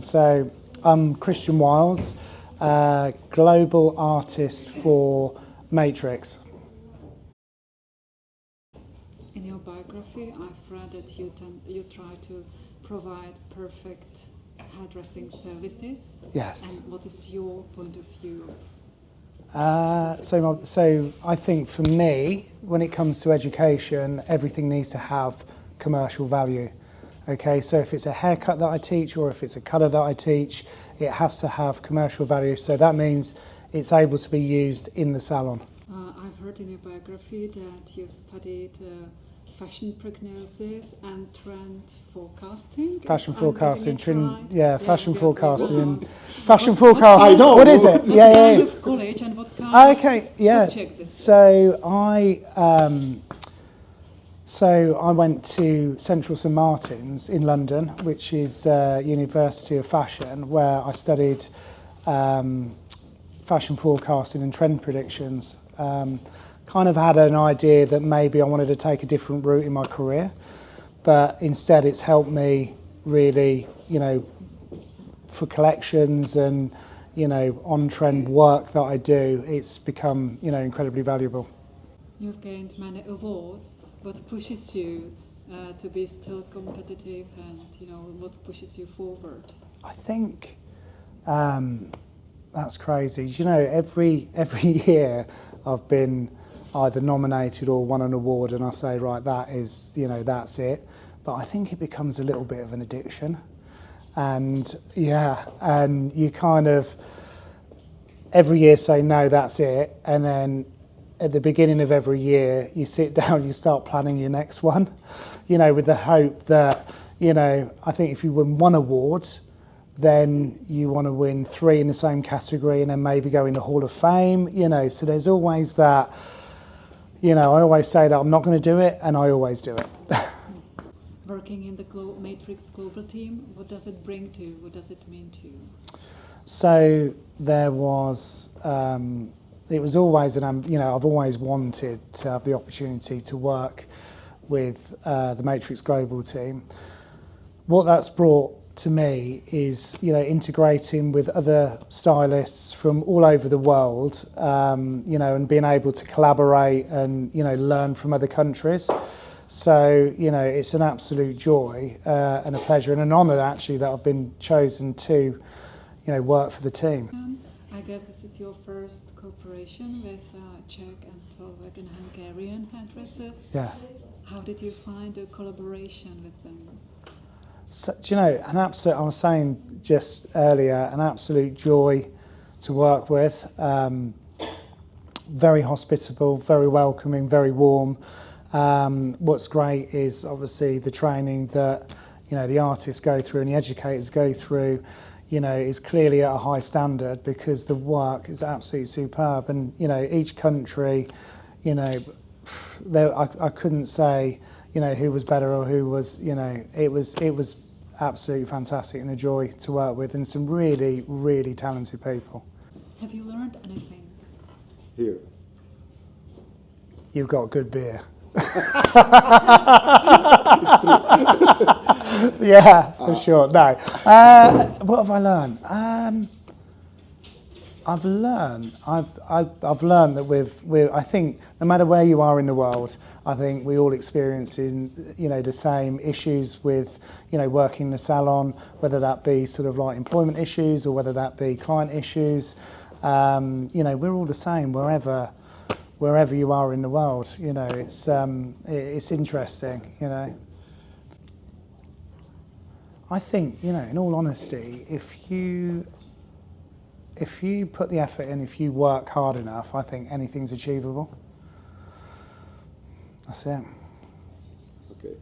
So I'm Christian Wiles, global artist for Matrix. In your biography, I've read that you try to provide perfect hairdressing services. Yes. And what is your point of view? So I think for me, when it comes to education, everything needs to have commercial value. Okay, so if it's a haircut that I teach or if it's a colour that I teach, it has to have commercial value. So that means it's able to be used in the salon. I've heard in your biography that you've studied fashion prognosis and trend forecasting. Fashion forecasting, fashion forecasting. Fashion forecasting. I know. What is it? What kind of college and what kind of subject this is? So I went to Central St Martin's in London, which is University of Fashion, where I studied fashion forecasting and trend predictions. Kind of had an idea that maybe I wanted to take a different route in my career, but instead it's helped me really, for collections and, on-trend work that I do, it's become, incredibly valuable. You've gained many awards. What pushes you to be still competitive, and what pushes you forward? I think that's crazy. Every year I've been either nominated or won an award, and I say, right, that is, that's it. But I think it becomes a little bit of an addiction, and you kind of every year say, no, that's it, and then at the beginning of every year, you sit down, you start planning your next one, with the hope that, I think if you win one award, then you want to win 3 in the same category and then maybe go in the Hall of Fame, so there's always that, I always say that I'm not going to do it, and I always do it. Working in the Matrix Global team, what does it bring to you? What does it mean to you? So there was... it was always I've always wanted to have the opportunity to work with the Matrix Global team. What that's brought to me is, integrating with other stylists from all over the world, and being able to collaborate and, learn from other countries. So, it's an absolute joy and a pleasure and an honour, actually, that I've been chosen to, work for the team. I guess this is your first cooperation with Czech and Slovak and Hungarian hairdressers. Yeah. How did you find a collaboration with them? So, I was saying just earlier, an absolute joy to work with. Very hospitable, very welcoming, very warm. What's great is obviously the training that, the artists go through and the educators go through, is clearly at a high standard, because the work is absolutely superb. And, each country, I couldn't say, who was better or who was, it was absolutely fantastic and a joy to work with, and some really, really talented people. Have you learned anything? Here. You've got good beer. Yeah, for sure. No. What have I learned? I've learned that I think no matter where you are in the world, I think we all experience the same issues with, working in the salon, whether that be sort of like employment issues or whether that be client issues. We're all the same wherever you are in the world. It's interesting. I think, in all honesty, if you put the effort in, if you work hard enough, I think anything's achievable. That's it. Okay.